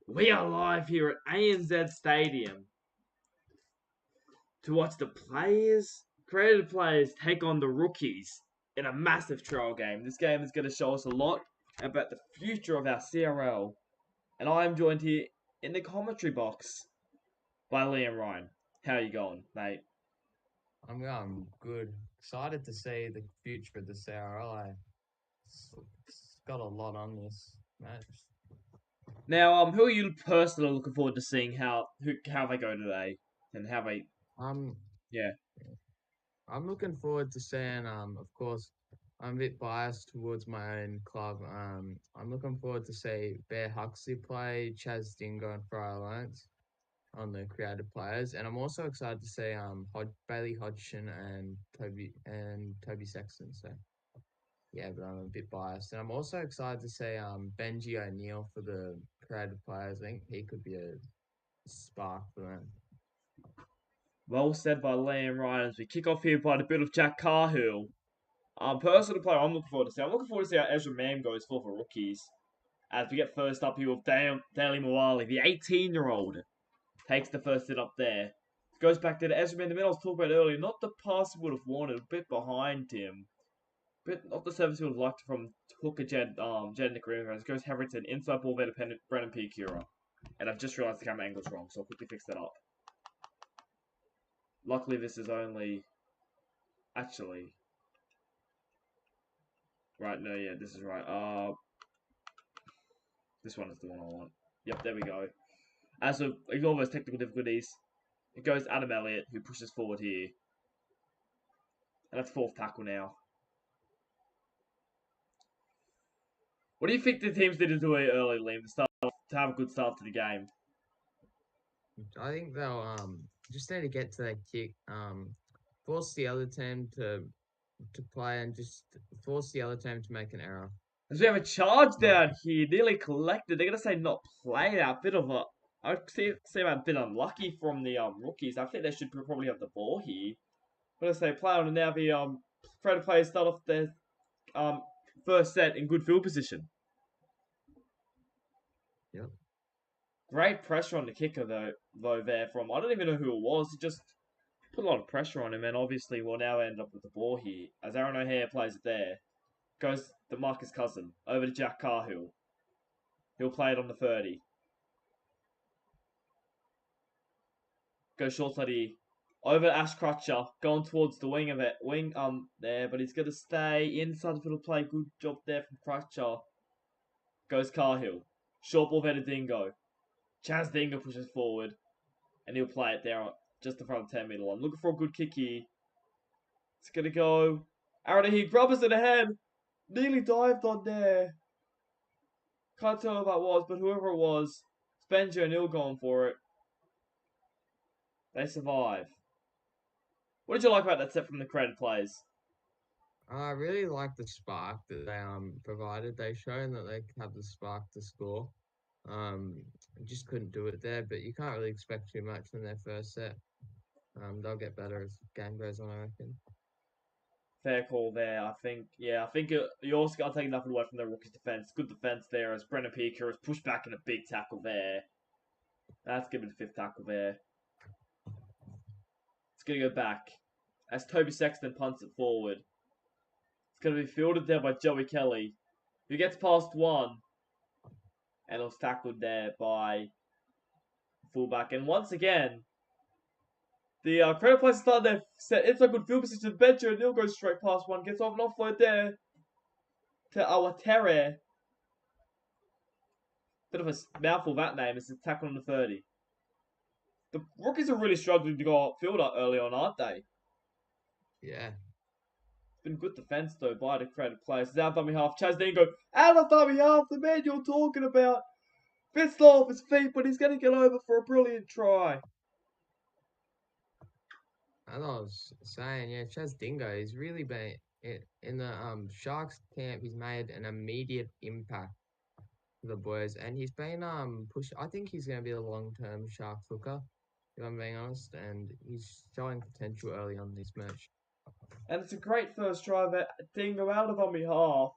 We are live here at ANZ Stadium to watch the creative players, take on the rookies in a massive trial game. This game is going to show us a lot about the future of our CRL. And I am joined here in the commentary box by Liam Ryan. How are you going, mate? I'm going good. Excited to see the future of the CRL. It's got a lot on this match. Now, who are you personally looking forward to seeing how they go today and how they I'm yeah. I'm looking forward to seeing. Of course, I'm a bit biased towards my own club. I'm looking forward to see Bear Huxley play Chaz Dingo and Fry Alliance on the creative players, and I'm also excited to see Bailey Hodgson and Toby Sexton. So. Yeah, but I'm a bit biased. And I'm also excited to see Benji O'Neill for the creative players. I think he could be a spark for them. Well said by Liam Ryan as we kick off here by the bit of Jack Carhill. Personal player I'm looking forward to see. I'm looking forward to see how Ezra Mam goes for rookies. As we get first up here with Daly Mawali, the 18-year-old, takes the first hit up there. Goes back to the Ezra Mam, the middle I was talking about earlier. Not the pass he would have wanted, a bit behind him. But not the service he would have liked from Hooker Jed Nick Rivers. Goes Harrington, inside ball there to Brennan P. Cura. And I've just realised the camera angle's wrong, so I'll quickly fix that up. Luckily, this is only. Actually. Right, no, yeah, this is right. This one is the one I want. Yep, there we go. As we ignore those technical difficulties, it goes Adam Elliott, who pushes forward here. And that's fourth tackle now. What do you think the teams did to it early, Liam, to have a good start to the game? I think they'll just need to get to that kick, force the other team to play and just force the other team to make an error. As we have a charge Like down here, nearly collected. They're going to say not played out. Bit of a. I see a bit unlucky from the rookies. I think they should probably have the ball here. But as they play on, and now the Predator players start off their um, first set in good field position. yep. Great pressure on the kicker though there from I don't even know who it was. He just put a lot of pressure on him, and obviously we'll now end up with the ball here as Aaron O'Hare plays it there. Goes to Marcus Cousin over to Jack Carhill. He'll play it on the 30. Goes short side over to Ash Crutcher, going towards the wing of it. There, but he's gonna stay inside the field play. Good job there from Crutcher. Goes Carhill. Short ball there to Dingo. Chaz Dingo pushes forward, and he'll play it there just in front of the 10-meter line. Looking for a good kick here. It's gonna go. Aaron here, grubbers in the head. Nearly dived on there. Can't tell who that was, but whoever it was, Spencer O'Neill going for it. They survive. What did you like about that set from the credit players? I really like the spark that they provided. They shown that they have the spark to score. Just couldn't do it there, but you can't really expect too much from their first set. They'll get better as the game goes on, I reckon. Fair call there. I think you also got to take nothing away from their rookie's defense. Good defense there as Brennan Piker has pushed back in a big tackle there. That's given the fifth tackle there. It's going to go back as Toby Sexton punts it forward. It's going to be fielded there by Joey Kelly, who gets past one, and it was tackled there by fullback. And once again, the credit players start their set. It's a good field position. Bencher and Neil goes straight past one, gets off an offload there to Awatere. Bit of a mouthful that name. It's a tackle on the 30. The rookies are really struggling to go upfield early on, aren't they? Yeah. It's been good defense though by the credit players. It's out dummy half. Chaz Dingo out of dummy half. The man you're talking about. Fist off his feet, but he's going to get over for a brilliant try. As I was saying, yeah, Chaz Dingo, he's really been in the Sharks camp. He's made an immediate impact for the boys, and he's been pushed. I think he's going to be a long-term Sharks hooker, if I'm being honest, and he's showing potential early on this match. And it's a great first try that Dingo out of dummy half.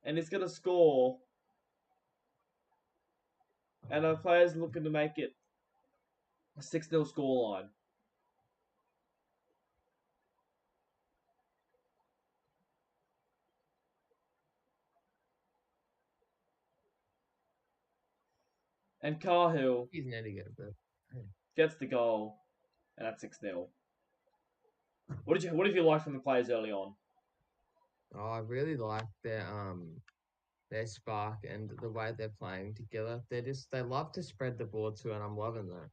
And he's going to score. And our players looking to make it a 6-0 scoreline. And Cahill He's never get it, but gets the goal, and that's 6-0. What did you like from the players early on? I really like their spark and the way they're playing together. They love to spread the ball too, and I'm loving that.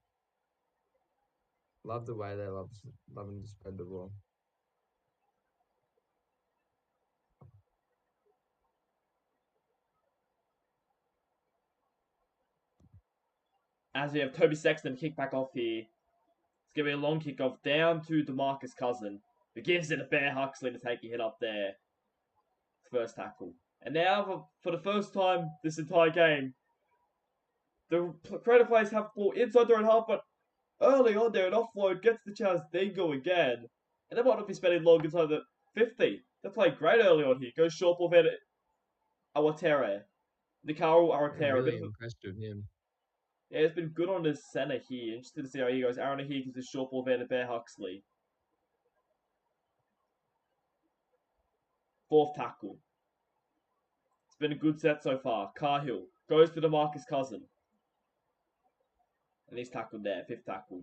Love the way they loving to spread the ball. As we have Toby Sexton kick back off here. It's going to be a long kick off down to DeMarcus Cousin, who gives it to Bear Huxley to take a hit up there. First tackle. And now, for the first time this entire game, the Creator players have ball inside their own half, but early on there, an offload gets the chance Dingo again. And they might not be spending long inside the 50. They played great early on here. Goes short ball there to Awatere. Nicaro I'm Awatere. really impressed with him. Yeah, it's been good on his centre here. Interested to see how he goes. Aaron here gives a short ball there to Bear Huxley. Fourth tackle. It's been a good set so far. Cahill goes to DeMarcus Cousin. And he's tackled there. Fifth tackle.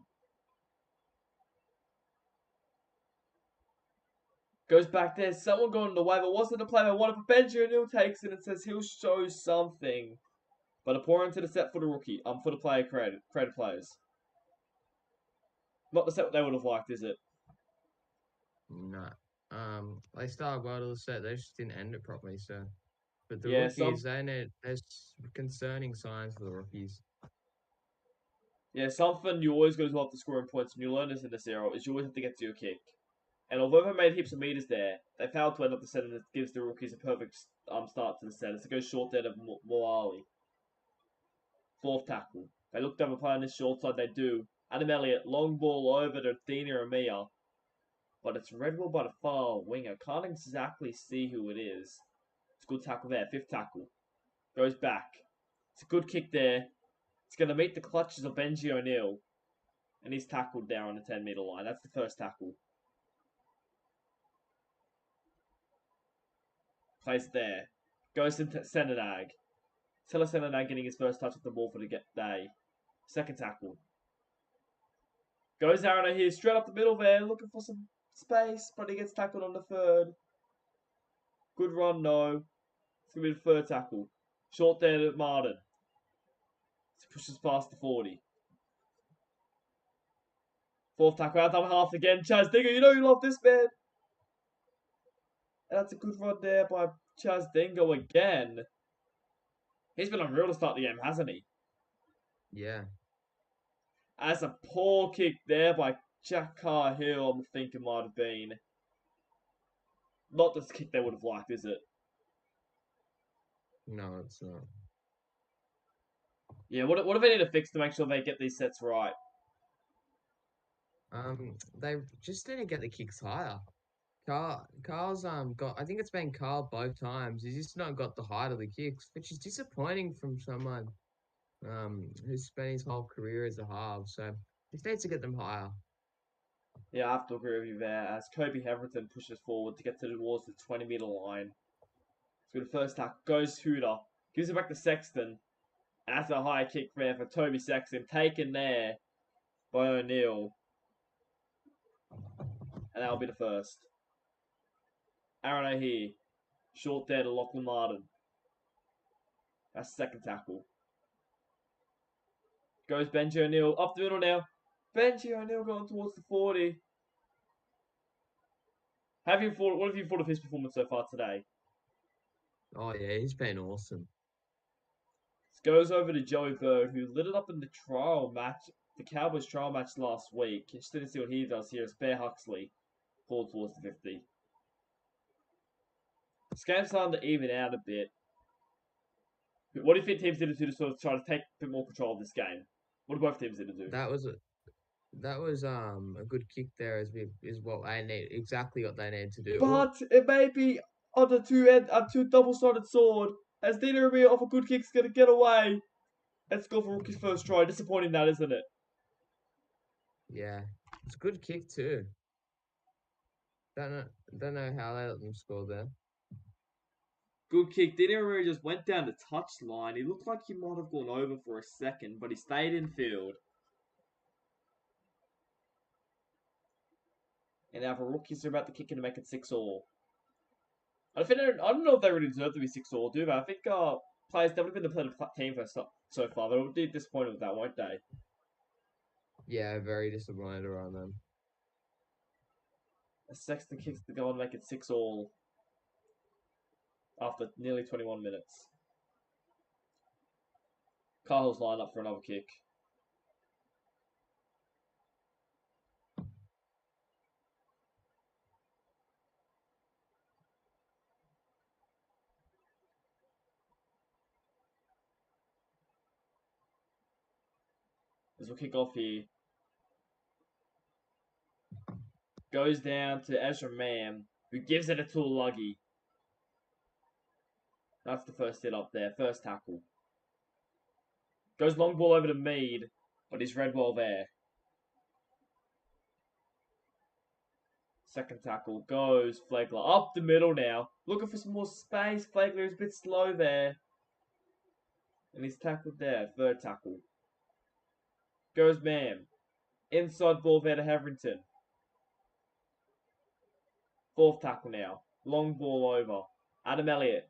Goes back there. Someone going the way, but wasn't a play by one. But Benji O'Neill takes it and says he'll show something. But a pour into the set for the rookie. For the player created players. Not the set they would have liked, is it? No. They started well to the set. They just didn't end it properly. So, but the Yeah, rookies, there's concerning signs for the rookies. something you always got to have to score in points, and you learn this in this era, is you always have to get to your kick. And although they made heaps of meters there, they failed to end up the set, and it gives the rookies a perfect start to the set. It's a go short there to Moali. Fourth tackle. They look to have a play on this short side, they do. Adam Elliott, long ball over to Dina Amia. But it's Redwell by the far wing. I can't exactly see who it is. It's a good tackle there. Fifth tackle. Goes back. It's a good kick there. It's going to meet the clutches of Benji O'Neill. And he's tackled there on the 10-meter line. That's the first tackle. Plays it there. Goes into Senenag. Tella Senenag getting his first touch of the ball for the day. Second tackle. Goes Aaron here, straight up the middle there, looking for some space, but he gets tackled on the third. Good run, no. It's going to be the third tackle. Short there to Martin. Pushes past the 40. Fourth tackle, out on half again. Chaz Dingo, you know you love this, man. And that's a good run there by Chaz Dingo again. He's been unreal to start the game, hasn't he? Yeah. As a poor kick there by Jack Cahill, I'm thinking might have been. Not the kick they would have liked, is it? No, it's not. Yeah, what do they need to fix to make sure they get these sets right? They just didn't get the kicks higher. Carl's got, I think it's been Carl both times. He's just not got the height of the kicks, which is disappointing from someone who's spent his whole career as a half. So he needs to get them higher. Yeah, I have to agree with you there. As Kobe Heverton pushes forward to get towards the 20-meter line. So the first tackle goes Hooter, gives it back to Sexton. And that's a high kick there for Toby Sexton, taken there by O'Neill. And that'll be the first. Aaron O'Hare, short there to Lachlan Martin. That's the second tackle. Goes Benji O'Neill up the middle now. Benji O'Neill going towards the 40. What have you thought of his performance so far today? Oh yeah, he's been awesome. This goes over to Joey Bird, who lit it up in the trial match, the Cowboys trial match last week. Interested to see what he does here as Bear Huxley pulled towards the 50. This game's starting to even out a bit. What do you think teams need to do to sort of try to take a bit more control of this game? What do both teams need to do? That was a good kick there is what they need, exactly what they need to do. But it may be on the two double-sided sword, as Dina Ramir off a good kick's gonna get away. Let's go for rookie's first try. Disappointing that, isn't it? Yeah, it's a good kick too. Don't know, don't know how they let them score there. Good kick. Didn't really just went down the touch line. He looked like he might have gone over for a second, but he stayed in field. And now the rookies are about to kick in to make it 6-all. I don't know if they really deserve to be 6-all, do they? I think players definitely been the better team for so far. They'll be disappointed with that, won't they? Yeah, very disappointed around them. Sexton kicks to go and make it 6-all after nearly 21 minutes. Cahill's lined up for another kick. This will kick off here. Goes down to Ezra Mam, who gives it a Luggy. That's the first hit up there. First tackle. Goes long ball over to Mead, but he's read well there. Second tackle goes Flagler up the middle now. Looking for some more space. Flagler is a bit slow there. And he's tackled there. Third tackle. Goes Mam. Inside ball there to Heverington. Fourth tackle now. Long ball over. Adam Elliott.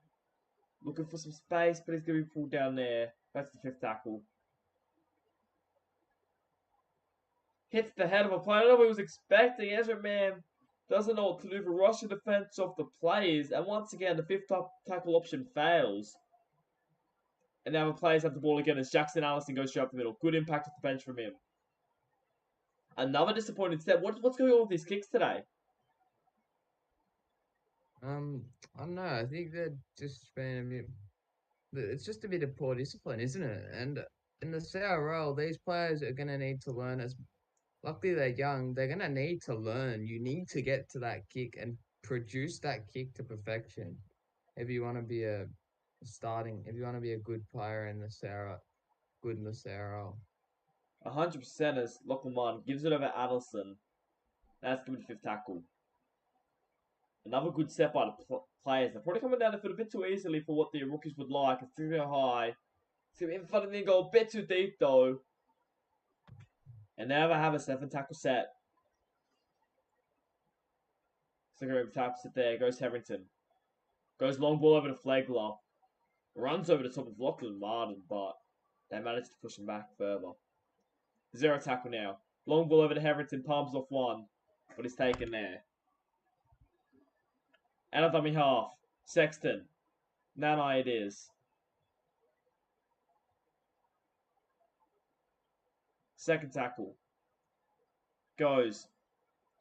Looking for some space, but he's going to be pulled down there. That's the fifth tackle. Hits the head of a player. I don't know what he was expecting. Ezra Mam doesn't know what to do for rushing defense off the plays. And once again, the fifth tackle option fails. And now the players have the ball again as Jackson Allison goes straight up the middle. Good impact off the bench from him. Another disappointing step. What's going on with these kicks today? I don't know. I think they're just being a bit. It's just a bit of poor discipline, isn't it? And in the CRL, these players are going to need to learn. As luckily they're young, they're going to need to learn. You need to get to that kick and produce that kick to perfection if you want to be a starting. If you want to be a good player in the CRL, good in the CRL. 100% as Lachlan gives it over Adelson. That's going to be the fifth tackle. Another good step by the players. They're probably coming down the field a bit too easily for what the rookies would like. It's too high. It's going to be in front of the goal. A bit too deep though. And now they have a 7 tackle set. So taps it there. Goes Heverington. Goes long ball over to Flagler. Runs over the top of Lachlan Martin, but they managed to push him back further. 0 tackle now. Long ball over to Heverington. Palms off one. But he's taken there. Out of dummy half. Sexton. Nanai it is. Second tackle. Goes.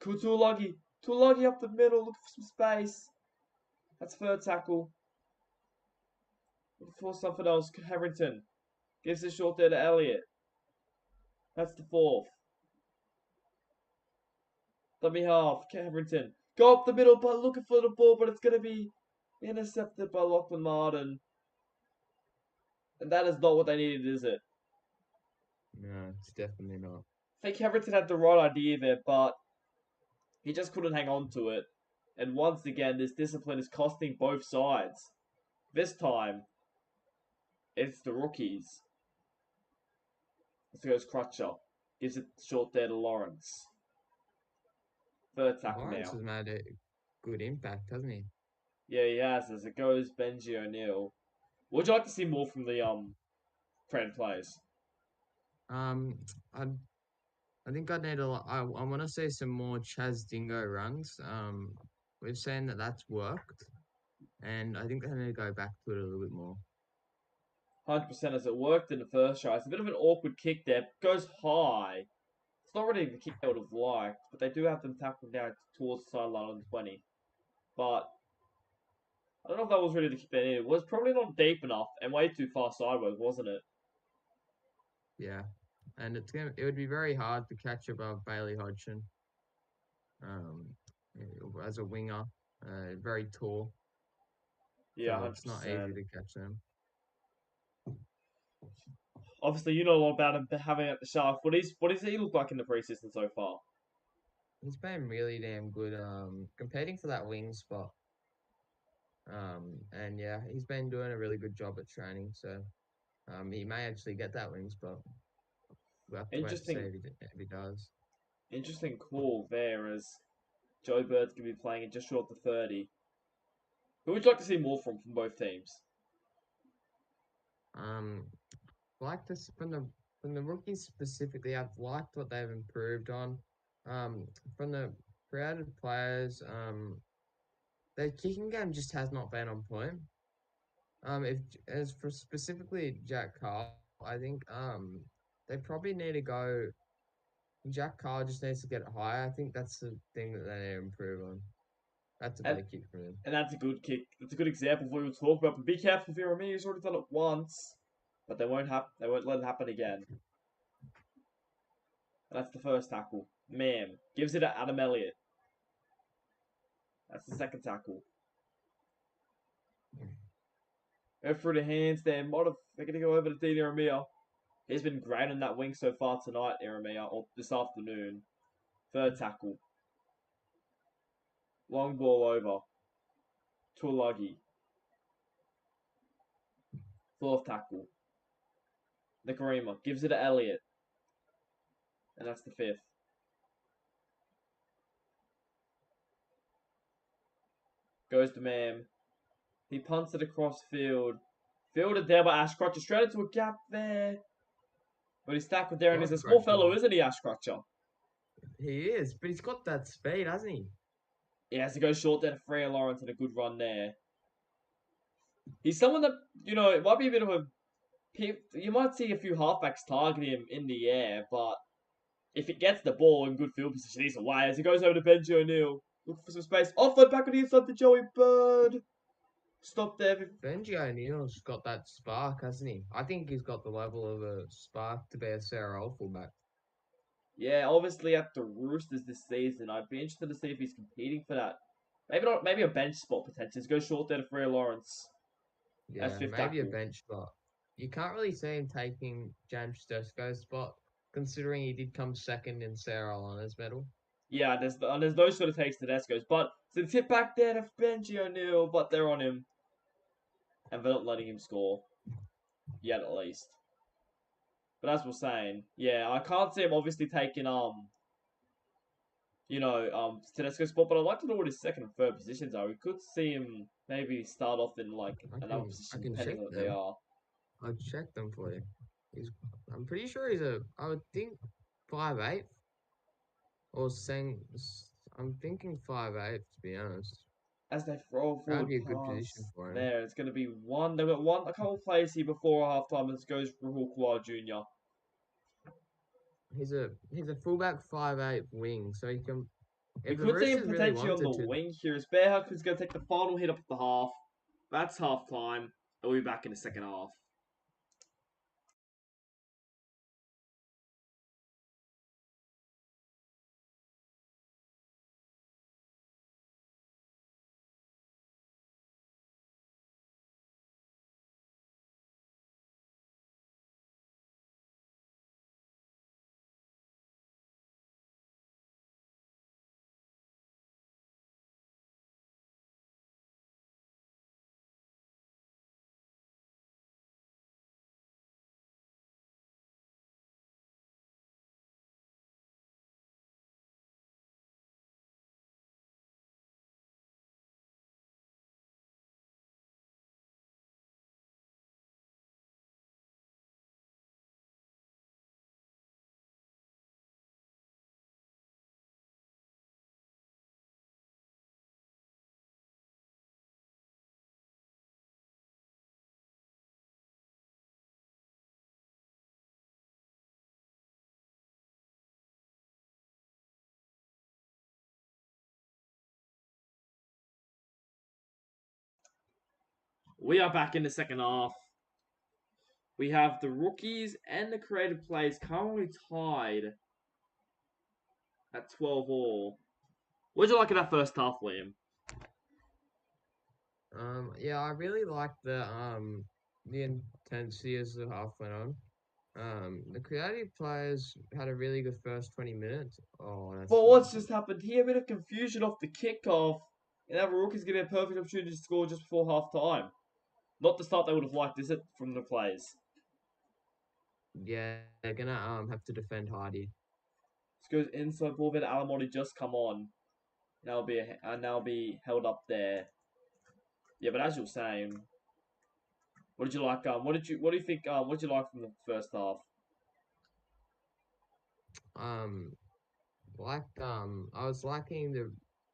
Tulagi. Tulagi up the middle. Looking for some space. That's third tackle. Looking for something else. Heverington. Gives it short there to Elliott. That's the fourth. Dummy half. Heverington. Go up the middle, but looking for the ball, but it's going to be intercepted by Lachlan Martin. And that is not what they needed, is it? No, it's definitely not. I think Heverington had the right idea there, but he just couldn't hang on to it. And once again, this discipline is costing both sides. This time, it's the rookies. This goes Crutcher. Gives it short there to Lawrence. Third tackle Lawrence now. has made a good impact, hasn't he? Yeah, he has. As it goes Benji O'Neill. Would you like to see more from the friend players? Um, I I think I need a lot. I want to see some more Chaz Dingo runs. We've seen that that's worked, and I think they need to go back to it a little bit more. 100% as it worked in the first try. It's a bit of an awkward kick there. Goes high. It's not really the kick they would have liked, but they do have them tackled down towards the sideline on the 20. But I don't know if that was really the kick they needed. It was probably not deep enough and way too far sideways, wasn't it? Yeah, and it would be very hard to catch above Bailey Hodgson, um, as a winger, very tall, Yeah, so it's not easy 100%. to catch them. Obviously, you know a lot about him having at the Shark. What does he look like in the preseason so far? He's been really damn good. Competing for that wing spot. And yeah, he's been doing a really good job at training. So he may actually get that wing spot. We'll have to wait to see Interesting, if he does. interesting call there as Joe Bird's gonna be playing in just short of 30. Who would you like to see more from both teams? Um, like this from the rookies specifically, I've liked what they've improved on. Um, from the creative players, their kicking game just has not been on point. If as for specifically Jack Carl, I think they probably need to go. Jack Carl just needs to get higher. I think that's the thing that they need to improve on. That's a And better kick from him. and that's a good kick. That's a good example of what we were talking about. But be careful, Virame. He's already done it once, but they won't let it happen again. And that's the first tackle. Ma'am gives it to Adam Elliott. That's the second tackle. Go through the hands there. They're going to go over to Dean Iramia. He's been great on that wing so far tonight, Iramia, or this afternoon. Third tackle. Long ball over. Tuolagi. Fourth tackle. Nakarima gives it to Elliott. And that's the fifth. Goes to Mam. He punts it across field. Fielded there by Ash Crutcher. Straight into a gap there. But he's tackled there and he's God, a small fellow, Crutchy. isn't he, Ash Crutcher? He is, but he's got that speed, hasn't he? He has to go short there to Freya Lawrence and a good run there. He's someone that, it might be a bit of a. You might see a few halfbacks target him in the air, but if it gets the ball in good field position, he's away as he goes over to Benji O'Neill. Looking for some space. Offload back on the inside to Joey Bird. Stop there. Benji O'Neill's got that spark, hasn't he? I think he's got the level of a spark to be a CRL fullback. Yeah, obviously at the Roosters this season, I'd be interested to see if he's competing for that. Maybe not. Maybe a bench spot potentially. Go short there to Freya Lawrence as Yeah, fifth maybe a tackle. bench spot. You can't really see him taking James Tedesco's spot, considering he did come second in CRL Honours medal. Yeah, there's those sort of takes Tedesco's, but since hit back there to Benji O'Neill, but they're on him and they're not letting him score yet, at least. But as we're saying, yeah, I can't see him obviously taking Tedesco's spot, but I'd like to know what his second and third positions are. We could see him maybe start off in like another I position can depending check on what they them. are. I'll check them for you. He's, I'm pretty sure I would think 5'8", or saying, I'm thinking 5'8", to be honest. As they throw That'd forward be a good position pass for him. there, it's going to be one. They've got a couple of plays here before halftime. This goes Rahul Kawhi Jr. He's a fullback 5'8" wing, so he can. We If the could see him Roosters really potentially on the wanted to, wing here as Bearhawk is going to take the final hit up at the half. That's half time. We'll be back in the second half. We are back in the second half. We have the rookies and the creative players currently tied at 12 all. What did you like in that first half, Liam? yeah, I really liked the intensity as the half went on. The creative players had a really good first 20 minutes. Oh, But that's not what's good. just happened here? A bit of confusion off the kickoff. And now Rookie's getting a perfect opportunity to score just before half time. Not the start they would have liked, is it, from the players? Yeah, they're gonna have to defend Hardy. This goes inside ball, then Alamotti just come on. Now be held up there. Yeah, but as you were saying, what did you like? What do you think? What did you like from the first half? Um, I was liking the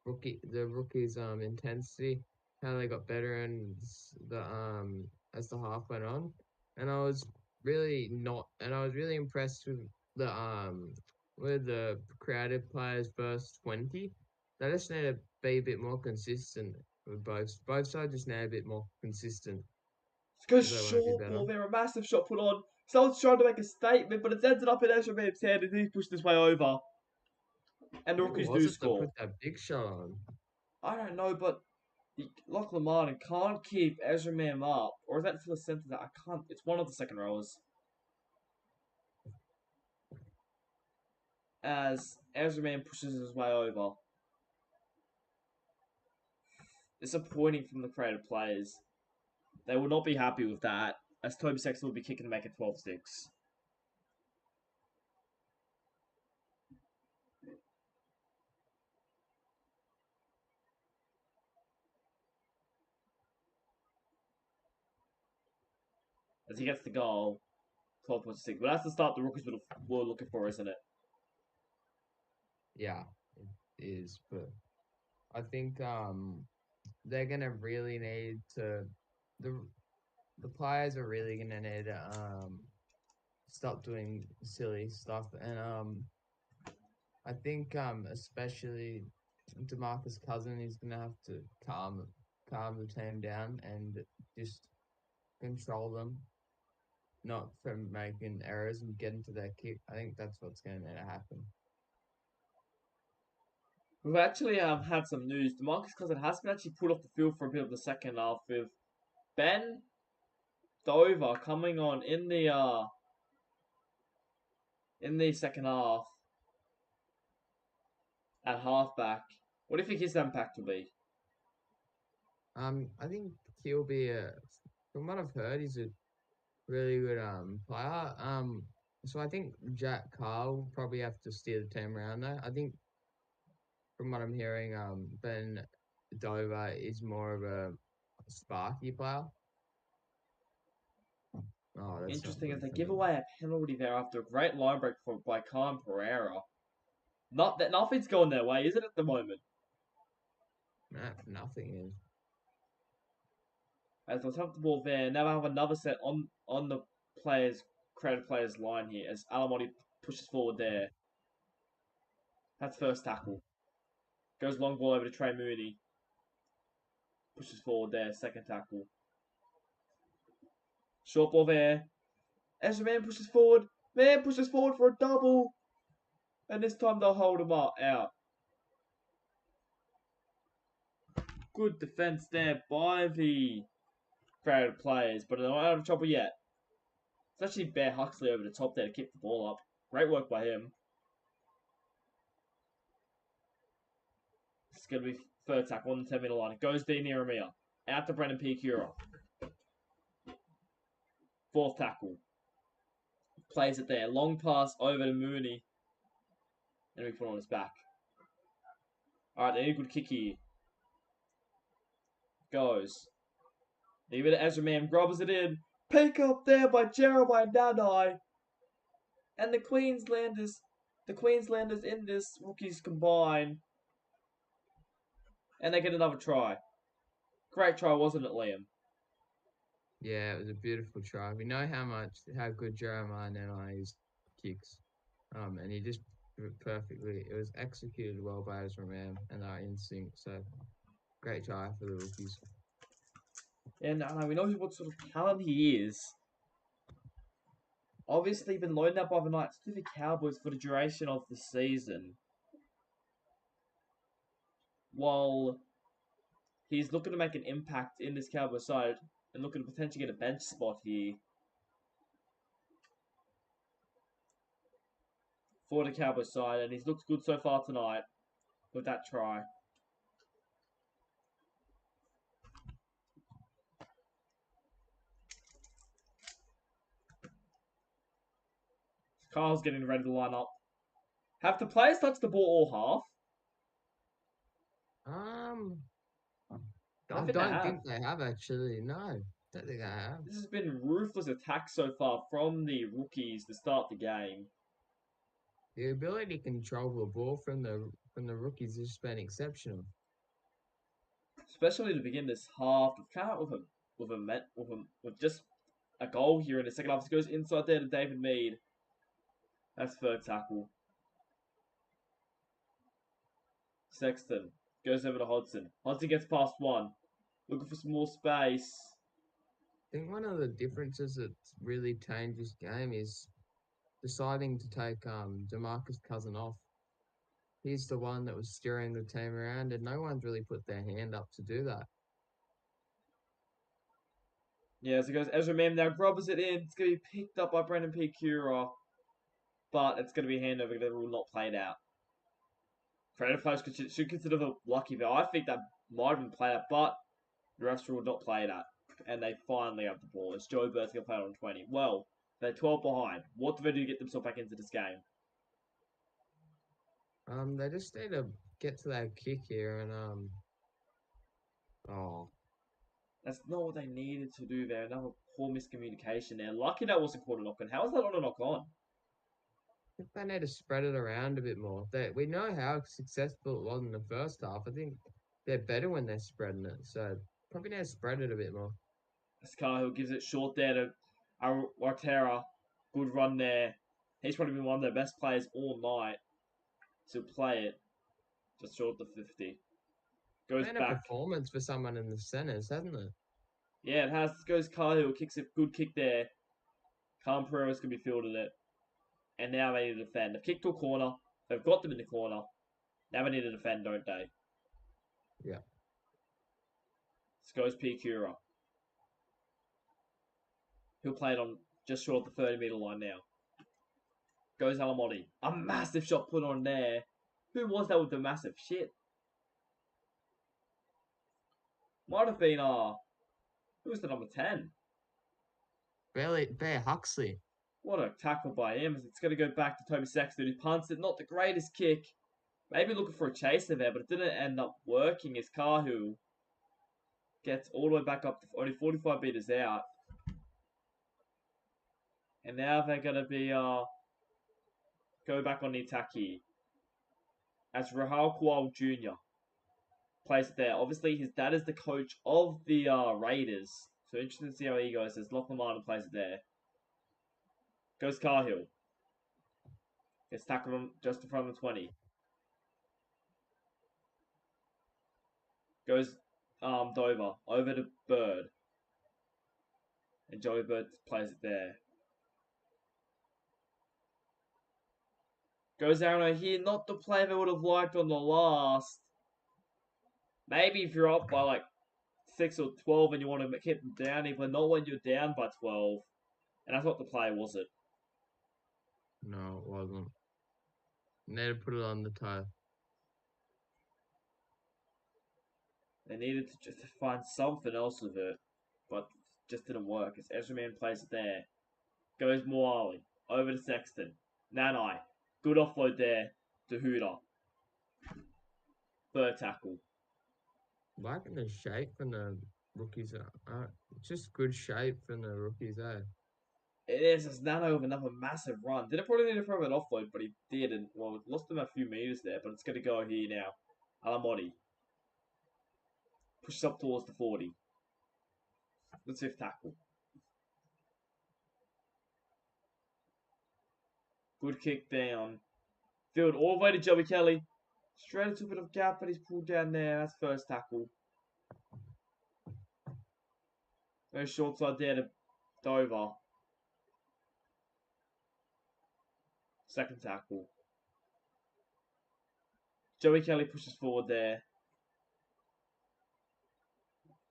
rookies intensity, how they got better and the as the half went on, and I was really impressed the um with the creative players first 20. They just need to be a bit more consistent with both sides just need a bit more consistent This goes because they won't be short better. ball there, a massive shot put on. Someone's trying to make a statement, but it's ended up in Ezra Man's hand and he pushed his way over. And the Who rookies was do it that score. put that big shot on? I don't know, but Lachlan Martin can't keep Ezra Man up. Or is that for the centre that I can't? It's one of the second rowers. As Ezra Man pushes his way over. Disappointing from the creative players. They will not be happy with that, as Toby Sexton will be kicking to make it 12-6. As he gets the goal, 12.6. But that's the start the Rookies were looking for, isn't it? Yeah, it is, but I think they're gonna really need to the the players are really gonna need to stop doing silly stuff and I think especially DeMarcus Cousin is gonna have to calm the team down and just control them, not from making errors and getting to their kick. I think that's what's gonna need to happen. We've actually had some news. DeMarcus Cousins has been actually pulled off the field for a bit of the second half with Ben Dover coming on in the second half at halfback. What do you think his impact will be? I think he'll be from what I've heard, he's a really good player. So I think Jack Carl will probably have to steer the team around there. I think from what I'm hearing, Ben Dover is more of a sparky player. Oh, that's not Interesting as good they for give me. away a penalty there after a great line break by Khan Pereira. Not that nothing's going their way, is it at the moment? Nah, nothing is. As they'll have the ball there, now they have another set on the players creative players line here as Alamotti pushes forward there. That's first tackle. Goes long ball over to Trey Mooney. Pushes forward there, second tackle. Short ball there. Ezra Man pushes forward. Man pushes forward for a double. And this time they'll hold him out. Good defense there by the crowded players, but they're not out of trouble yet. It's actually Bear Huxley over the top there to keep the ball up. Great work by him. It's going to be third tackle on the 10-meter line. It goes Dean Iramia. Out to Brendan Piacura. Fourth tackle. Plays it there. Long pass over to Mooney. And we put on his back. Alright, they need a good kick here. Goes. Leave it to Ezra Man. Grubbers it in. Pick up there by Jeremiah Nanai. And the Queenslanders in this rookies combine. And they get another try. Great try, wasn't it, Liam? Yeah, it was a beautiful try. We know how good Jeremiah Nanai is kicks. And he just did it perfectly. It was executed well by Ezra Man and our instinct. So great try for the rookies. And we know what sort of talent he is. Obviously, been loaned out by the Knights to the Cowboys for the duration of the season. While he's looking to make an impact in this Cowboys side and looking to potentially get a bench spot here. for the Cowboys side, and he's looked good so far tonight with that try. Kyle's getting ready to line up. Have the players touched the ball all Um, half? I I think they don't have. think they have actually. No, don't think they have. This has been ruthless attack so far from the rookies to start the game. The ability to control the ball from the rookies has just been exceptional. Especially to begin this half. They've come out with just a goal here in the second half. It goes inside there to David Mead. That's third tackle. Sexton goes over to Hodgson. Hodgson gets past one. Looking for some more space. I think one of the differences that's really changed this game is deciding to take Demarcus Cousin off. He's the one that was steering the team around, and no one's really put their hand up to do that. Yeah, so it goes Ezra Mam now grubbers it in. It's going to be picked up by Brendan P. Cura, but it's going to be a handover because the rule not played out. Creative players should consider the lucky, but I think that might have been played out, but the refs rule not played out. And they finally have the ball. It's Joey Burt's going to play it on 20. Well, they're 12 behind. What do they do to get themselves back into this game? They just need to get to that kick here and oh, That's not what they needed to do there. Another poor miscommunication there. Lucky that wasn't called a knock on. How is that not a knock on? I think they need to spread it around a bit more. We know how successful it was in the first half. I think they're better when they're spreading it. So probably need to spread it a bit more. That's Cahill gives it short there to Artera. Good run there. He's probably been one of their best players all night to play it. Just short the 50. Goes Been a back. performance for someone in the centers, hasn't it? Yeah, it has. Goes Cahill. Kicks a good kick there. Calm Pereira's going to be fielding it. And now they need to defend. They've kicked to a corner. They've got them in the corner. Now they need to defend, don't they? Yeah. This goes P. Cura. He'll play it on just short of the 30-metre line now. Goes Alamotti. A massive shot put on there. Who was that with the massive shit? Might have been, who was the number 10? Bear Huxley. What a tackle by him. It's going to go back to Toby Sexton, who punts it. Not the greatest kick. Maybe looking for a chaser there, but it didn't end up working as Kahu gets all the way back up to only 45 metres out. And now they're going to be go back on the attack here. As Rahal Kual Jr. plays it there. Obviously, his dad is the coach of the Raiders. So interesting to see how he goes as Lachlan Martin plays it there. Goes Cahill. Gets tackled just in front of the 20. Goes Dover over to Bird. And Joey Bird plays it there. Goes Aaron here, not the play they would have liked on the last. Maybe if you're up by like 6 or 12 and you want to keep them down, but not when you're down by 12. And that's what the play, was it? No, it wasn't. Need to put it on the toe. They needed to just find something else with it, but just didn't work. As Ezra Man plays it there. Goes Moali over to Sexton. Nanai. Good offload there to Hooter. Third tackle. Liking the shape from the rookies. Just good shape from the rookies, eh? It is as Nano with another massive run. Didn't probably need to throw an offload, but he did. Well, lost him a few meters there, but it's going to go here now. Alamotti. Pushes up towards the 40. The fifth tackle. Good kick down. Field all the way to Joey Kelly. Straight into a bit of gap, but he's pulled down there. That's first tackle. No short side there to Dover. Second tackle. Joey Kelly pushes forward there.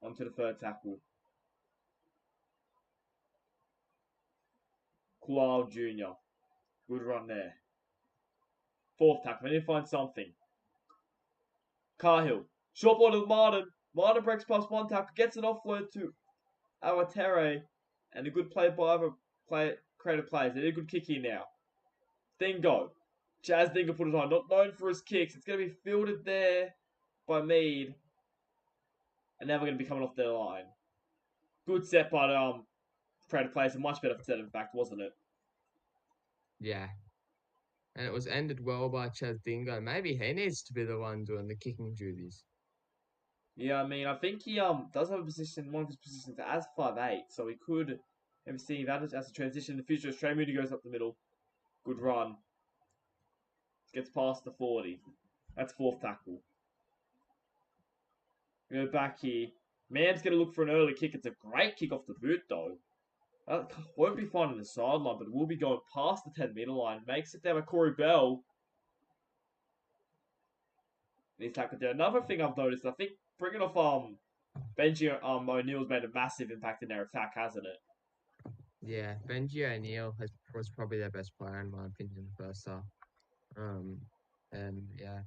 Onto the third tackle. Kual Jr. Good run there. Fourth tackle. We need to find something. Cahill. Short ball to Martin. Martin breaks past one tackle, gets an offload to Awatere, and a good play by other creative players. They did a good kick here now. Dingo. Jazz Dingo put it on. Not known for his kicks. It's going to be fielded there by Mead. And now we're going to be coming off their line. Good set by creative players. A much better set, in fact, wasn't it? Yeah. And it was ended well by Chaz Dingo. Maybe he needs to be the one doing the kicking duties. Yeah, I mean, I think he does have a position, one of his positions as 5'8", so we could maybe see that as a transition in the future. Trey Moody goes up the middle. Good run. Gets past the 40. That's fourth tackle. Go back here. Man's going to look for an early kick. It's a great kick off the boot, though. That won't be finding the sideline, but will be going past the 10-meter line. Makes it down by Corey Bell. He's tackled there. Another thing I've noticed, I think bringing off Benji O'Neill's made a massive impact in their attack, hasn't it? Yeah, Benji O'Neill was probably their best player in my opinion in the first half. And yeah,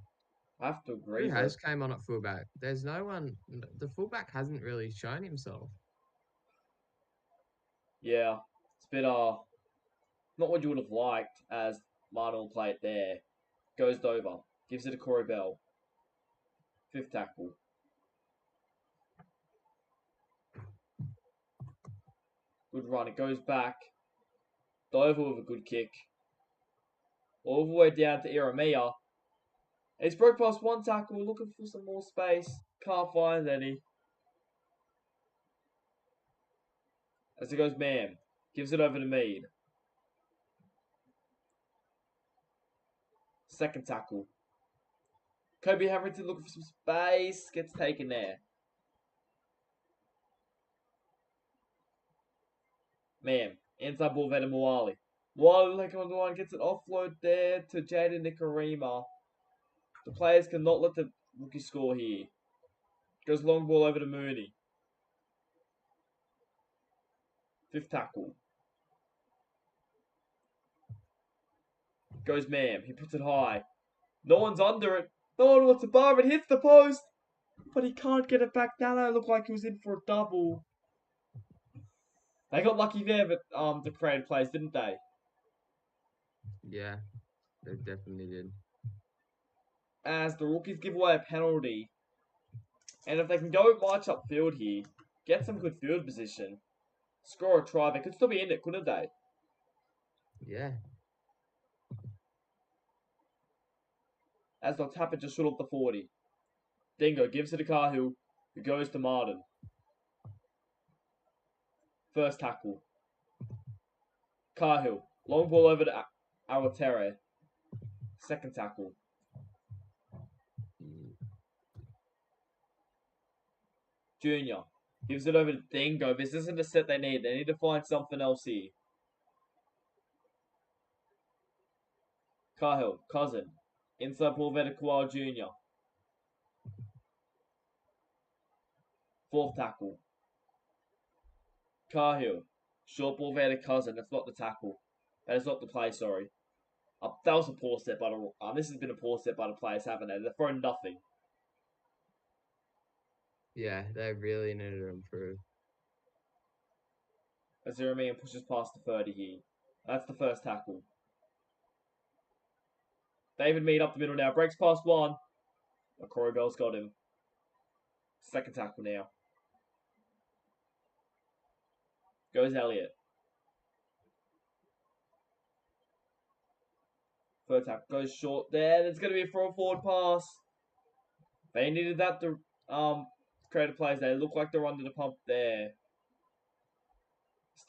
I have to agree. who has came on at fullback? There's no one. The fullback hasn't really shown himself. Yeah, it's a bit not what you would have liked as Martin will play it there. Goes Dover, gives it to Corey Bell. Fifth tackle. Good run. It goes back. Dover with a good kick. All the way down to Iramia. He's broke past one tackle, looking for some more space. Can't find any. As it goes, Mam. Gives it over to Mead. Second tackle. Kobe Harrington looking for some space. Gets taken there. Mam. Inside ball there to Moali. Moali looking on the line. Gets an offload there to Jaden Nikarima. The players cannot let the rookie score here. Goes long ball over to Mooney. Fifth tackle. Goes Mam. He puts it high. No one's under it. No one wants to bar it. Hits the post. But he can't get it back down. It looked like he was in for a double. They got lucky there, but the creative plays, didn't they? Yeah, they definitely did. As the rookies give away a penalty. And if they can go march upfield here, get some good field position, score a try, they could still be in it, couldn't they? Yeah. As they'll tap it just short of the 40. Dingo gives it to Cahill, who goes to Martin. First tackle. Cahill. Long ball over to Awatere. Second tackle. Junior. Gives it over to Dingo. This isn't the set they need. They need to find something else here. Cahill. Cousin. Inside ball over to Kawhi Jr. Fourth tackle. Cahill. Short ball there to Cousin. That's not the tackle. That is not the play, sorry. That was a poor set by the... this has been a poor set by the players, haven't they? They've thrown nothing. Yeah, they really needed to improve. As Jeremiah pushes past the 30 here. That's the first tackle. David Mead up the middle now. Breaks past one. Corey Bell's got him. Second tackle now. Goes Elliott. Third tackle goes short there. There's going to be a forward pass. They needed that to create a plays. They look like they're under the pump there.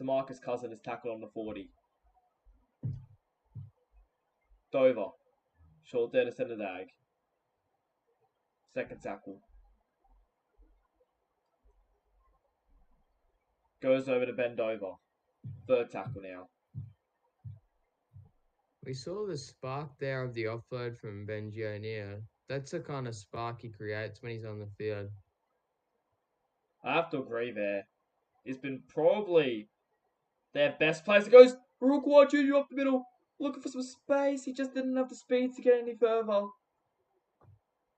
DeMarcus Cousin is tackled on the 40. Dover. Short there to centre dag. Second tackle. Goes over to Ben Dover. Third tackle now. We saw the spark there of the offload from Benji O'Neill. That's the kind of spark he creates when he's on the field. I have to agree there. He's been probably their best player. It goes Rukwar Jr. up the middle. looking for some space. He just didn't have the speed to get any further.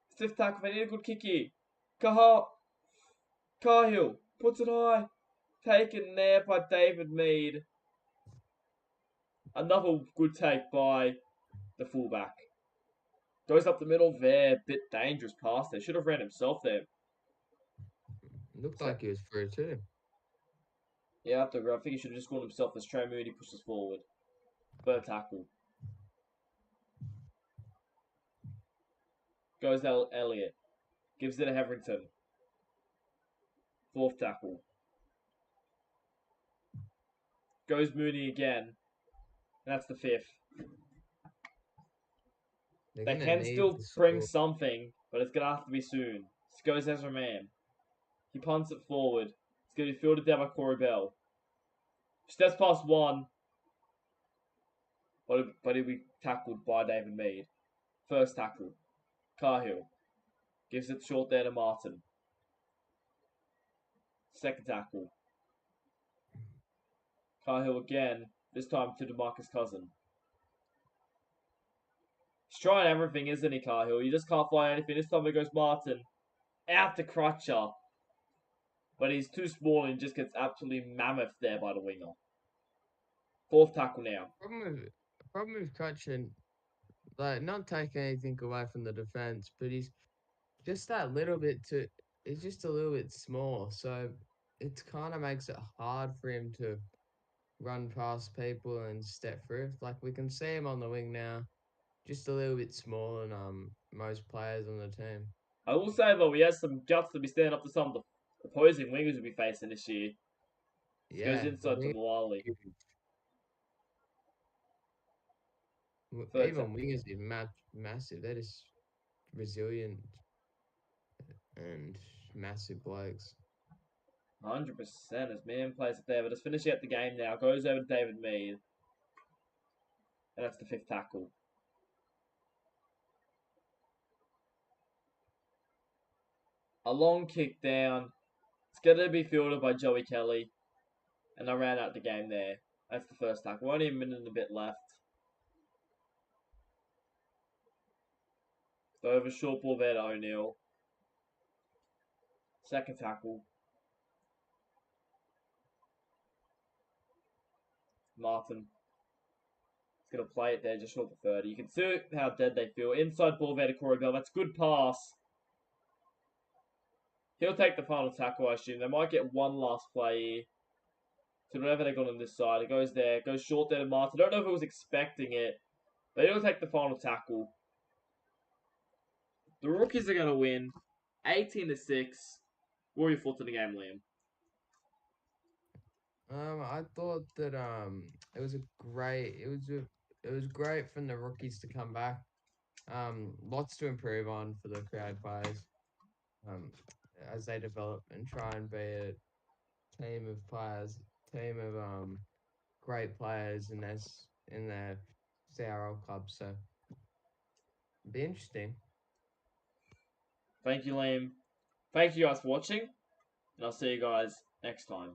Stiff tackle. They need a good kick here. Cahill puts it high. Taken there by David Mead. Another good take by the fullback. Goes up the middle there. Bit dangerous pass there. Should have ran himself there. Looked So, like he was free too. yeah, I think he should have just gone himself as Trey Mooney pushes forward. Third tackle. Goes Elliott. Gives it to Heverington. Fourth tackle. Goes Mooney again. And that's the fifth. They're They gonna can need still to bring score. something, but it's going to have to be soon. Goes Ezra Mann. He punts it forward. It's going to be fielded down by Corey Bell. Steps past one, but he'll be tackled by David Mead. First tackle. Cahill. Gives it short there to Martin. Second tackle. Cahill again, this time to DeMarcus Cousin. He's trying everything, isn't he, Cahill? You just can't find anything. This time it goes Martin. Out to Crutcher. But he's too small and just gets absolutely mammoth there by the winger. Fourth tackle now. Problem with Cutchin, like not taking anything away from the defense, but he's just that little bit too. He's just a little bit small, so it kind of makes it hard for him to run past people and step through. Like we can see him on the wing now, just a little bit smaller than most players on the team. I will say though, he has some guts to be standing up to some of the opposing wingers we'll be facing this year. This goes Yeah, the inside to wing, Mwali. Third even wingers is massive. They're just resilient and massive blokes. 100% as man plays it there, but it's finishing up the game now. Goes over to David Mead. And that's the fifth tackle. A long kick down. It's going to be fielded by Joey Kelly. And I ran out the game there. That's the first tackle. Only a minute and a bit left. So over short ball there to O'Neill. Second tackle. Martin. He's going to play it there just short of 30. You can see how dead they feel. Inside ball there to Corey Bell. That's good pass. He'll take the final tackle, I assume. They might get one last play here. So whatever they got on this side, it goes there. It goes short there to Martin. I don't know if he was expecting it. But he'll take the final tackle. The rookies are going to win 18-6. What were your thoughts on the game, Liam? I thought that it was great from the rookies to come back. Lots to improve on for the crowd players. Um, as they develop and try and be a team of players, team of great players in their CRL club. So be interesting. Thank you, Liam. Thank you guys for watching. And I'll see you guys next time.